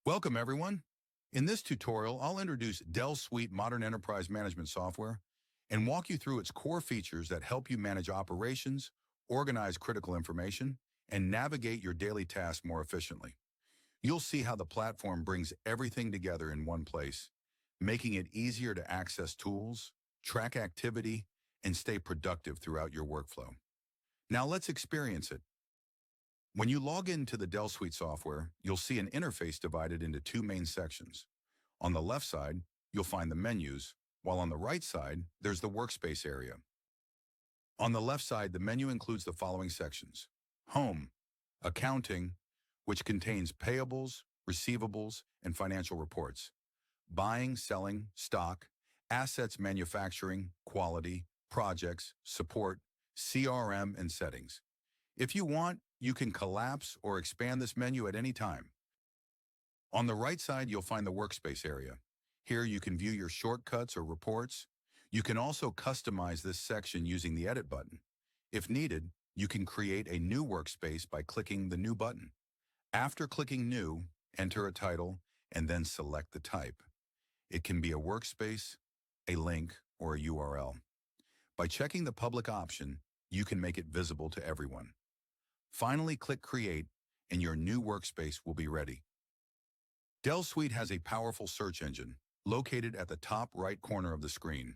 Welcome, everyone. In this tutorial, I'll introduce DellSuite Modern Enterprise Management Software and walk you through its core features that help you manage operations, organize critical information, and navigate your daily tasks more efficiently. You'll see how the platform brings everything together in one place, making it easier to access tools, track activity, and stay productive throughout your workflow. Now let's experience it. When you log into the DellSuite software, you'll see an interface divided into two main sections. On the left side, you'll find the menus, while on the right side, there's the workspace area. On the left side, the menu includes the following sections: Home, Accounting, which contains payables, receivables, and financial reports; Buying, Selling, Stock, Assets, Manufacturing, Quality, Projects, Support, CRM, and Settings. If you want, you can collapse or expand this menu at any time. On the right side, you'll find the workspace area. Here you can view your shortcuts or reports. You can also customize this section using the Edit button. If needed, you can create a new workspace by clicking the New button. After clicking New, enter a title and then select the type. It can be a workspace, a link, or a URL. By checking the public option, you can make it visible to everyone. Finally, click Create, and your new workspace will be ready. DellSuite has a powerful search engine located at the top right corner of the screen.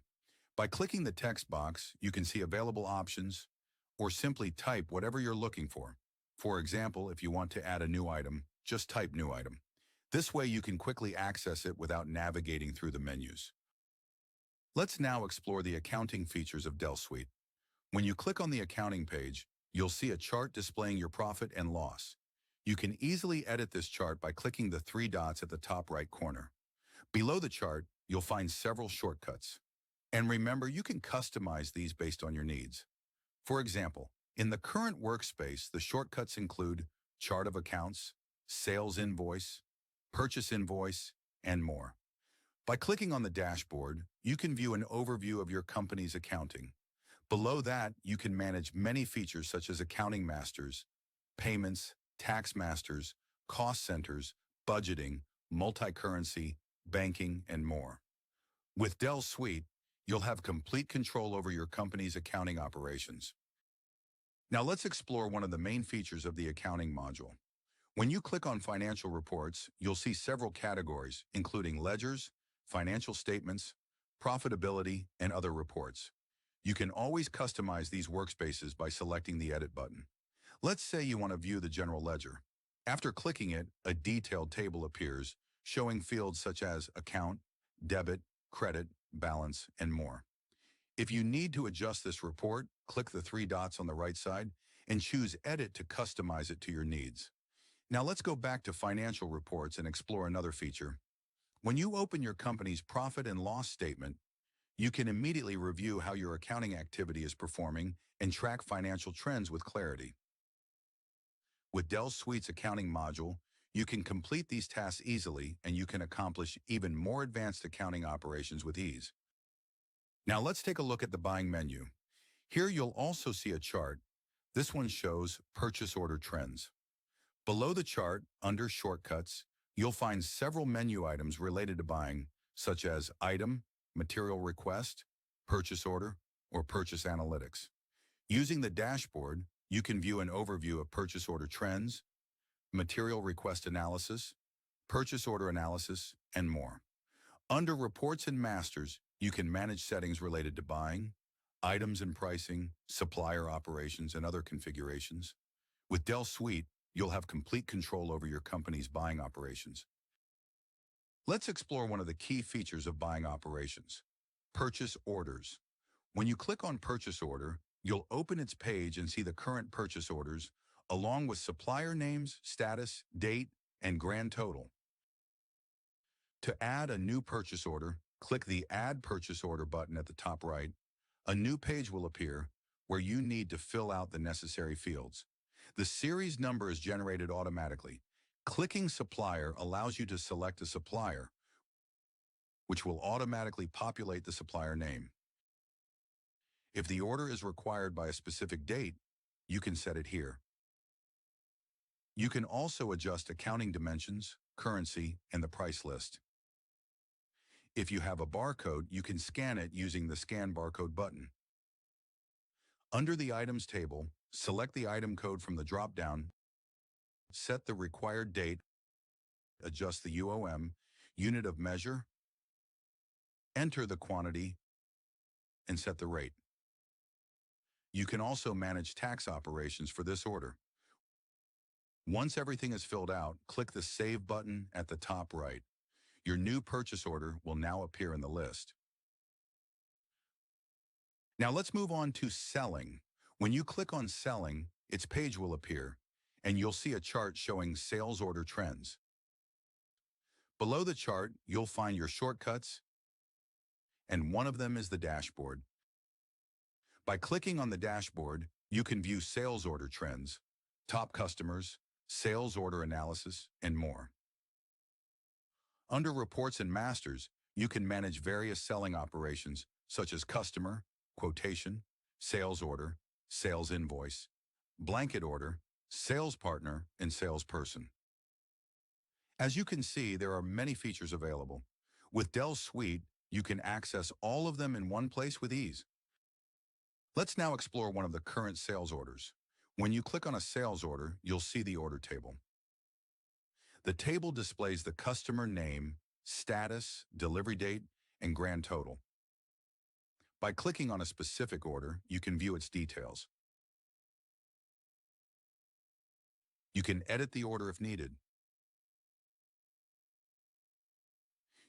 By clicking the text box, you can see available options or simply type whatever you're looking for. For example, if you want to add a new item, just type New Item. This way you can quickly access it without navigating through the menus. Let's now explore the accounting features of DellSuite. When you click on the accounting page, you'll see a chart displaying your profit and loss. You can easily edit this chart by clicking the three dots at the top right corner. Below the chart, you'll find several shortcuts. And remember, you can customize these based on your needs. For example, in the current workspace, the shortcuts include Chart of Accounts, Sales Invoice, Purchase Invoice, and more. By clicking on the dashboard, you can view an overview of your company's accounting. Below that, you can manage many features such as Accounting Masters, Payments, Tax Masters, Cost Centers, Budgeting, Multi-currency, Banking, and more. With DellSuite, you'll have complete control over your company's accounting operations. Now let's explore one of the main features of the accounting module. When you click on Financial Reports, you'll see several categories, including ledgers, financial statements, profitability, and other reports. You can always customize these workspaces by selecting the Edit button. Let's say you want to view the general ledger. After clicking it, a detailed table appears, showing fields such as account, debit, credit, balance, and more. If you need to adjust this report, click the three dots on the right side and choose Edit to customize it to your needs. Now let's go back to Financial Reports and explore another feature. When you open your company's profit and loss statement, you can immediately review how your accounting activity is performing and track financial trends with clarity. With DellSuite's accounting module, you can complete these tasks easily and you can accomplish even more advanced accounting operations with ease. Now let's take a look at the buying menu. Here you'll also see a chart. This one shows purchase order trends. Below the chart, under Shortcuts, you'll find several menu items related to buying, such as Item, Material Request, Purchase Order, or Purchase Analytics. Using the dashboard, you can view an overview of purchase order trends, material request analysis, purchase order analysis, and more. Under Reports and Masters, you can manage settings related to buying, items and pricing, supplier operations, and other configurations. With DellSuite, you'll have complete control over your company's buying operations. Let's explore one of the key features of buying operations: purchase orders. When you click on Purchase Order, you'll open its page and see the current purchase orders, along with supplier names, status, date, and grand total. To add a new purchase order, click the Add Purchase Order button at the top right. A new page will appear where you need to fill out the necessary fields. The series number is generated automatically. Clicking Supplier allows you to select a supplier, which will automatically populate the supplier name. If the order is required by a specific date, you can set it here. You can also adjust accounting dimensions, currency, and the price list. If you have a barcode, you can scan it using the Scan Barcode button. Under the Items table, select the item code from the drop-down, set the required date, adjust the UOM, unit of measure, enter the quantity, and set the rate. You can also manage tax operations for this order. Once everything is filled out, click the Save button at the top right. Your new purchase order will now appear in the list. Now let's move on to Selling. When you click on Selling, its page will appear, and you'll see a chart showing sales order trends. Below the chart, you'll find your shortcuts, and one of them is the dashboard. By clicking on the dashboard, you can view sales order trends, top customers, sales order analysis, and more. Under Reports and Masters, you can manage various selling operations such as customer, quotation, sales order, sales invoice, blanket order, sales partner, and salesperson. As you can see, there are many features available. With DellSuite, you can access all of them in one place with ease. Let's now explore one of the current sales orders. When you click on a sales order, you'll see the order table. The table displays the customer name, status, delivery date, and grand total. By clicking on a specific order, you can view its details. You can edit the order if needed.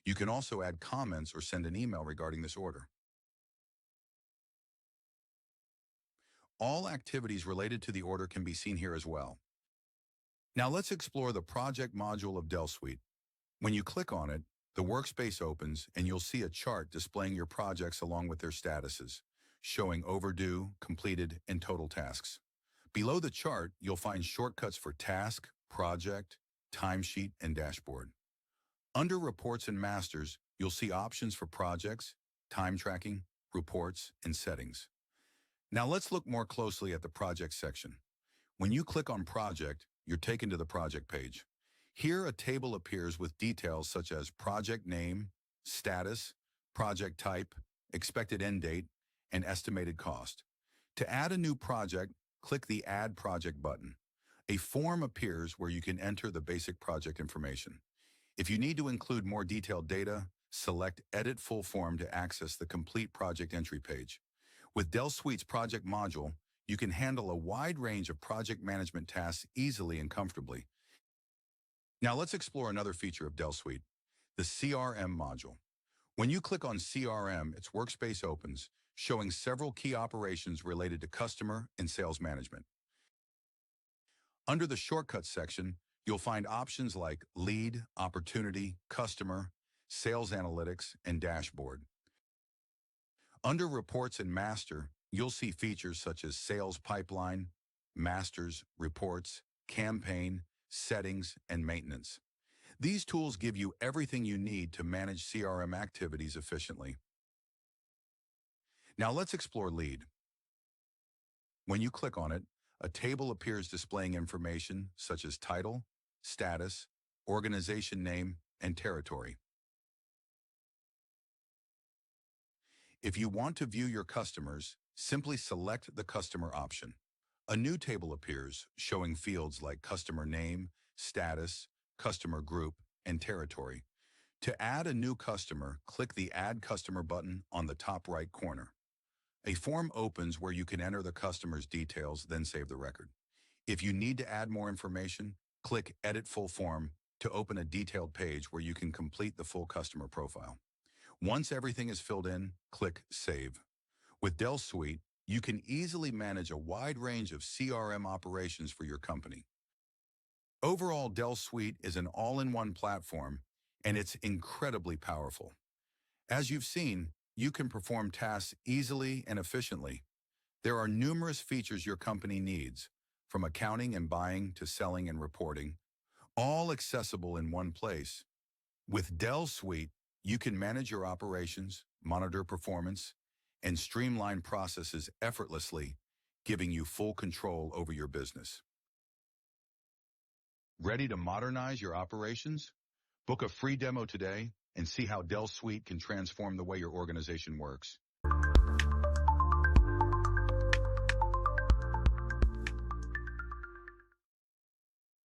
You can also add comments or send an email regarding this order. All activities related to the order can be seen here as well. Now let's explore the Project module of DellSuite. When you click on it, the workspace opens and you'll see a chart displaying your projects along with their statuses, showing overdue, completed, and total tasks. Below the chart, you'll find shortcuts for task, project, timesheet, and dashboard. Under Reports and Masters, you'll see options for projects, time tracking, reports, and settings. Now let's look more closely at the Project section. When you click on Project, you're taken to the project page. Here, a table appears with details such as project name, status, project type, expected end date, and estimated cost. To add a new project, click the Add Project button. A form appears where you can enter the basic project information. If you need to include more detailed data, select Edit Full Form to access the complete project entry page. With DellSuite's Project module, you can handle a wide range of project management tasks easily and comfortably. Now let's explore another feature of DellSuite, the CRM module. When you click on CRM, its workspace opens, showing several key operations related to customer and sales management. Under the Shortcuts section, you'll find options like Lead, Opportunity, Customer, Sales Analytics, and Dashboard. Under Reports and Master, you'll see features such as Sales Pipeline, Masters, Reports, Campaign, Settings, and Maintenance. These tools give you everything you need to manage CRM activities efficiently. Now let's explore Lead. When you click on it, a table appears displaying information such as title, status, organization name, and territory. If you want to view your customers, simply select the customer option. A new table appears showing fields like customer name, status, customer group, and territory. To add a new customer, click the Add Customer button on the top right corner. A form opens where you can enter the customer's details, then save the record. If you need to add more information, click Edit Full Form to open a detailed page where you can complete the full customer profile. Once everything is filled in, click Save. With DellSuite, you can easily manage a wide range of CRM operations for your company. Overall, DellSuite is an all-in-one platform, and it's incredibly powerful. As you've seen, you can perform tasks easily and efficiently. There are numerous features your company needs, from accounting and buying to selling and reporting, all accessible in one place. With DellSuite, you can manage your operations, monitor performance, and streamline processes effortlessly, giving you full control over your business. Ready to modernize your operations? Book a free demo today and see how DellSuite can transform the way your organization works.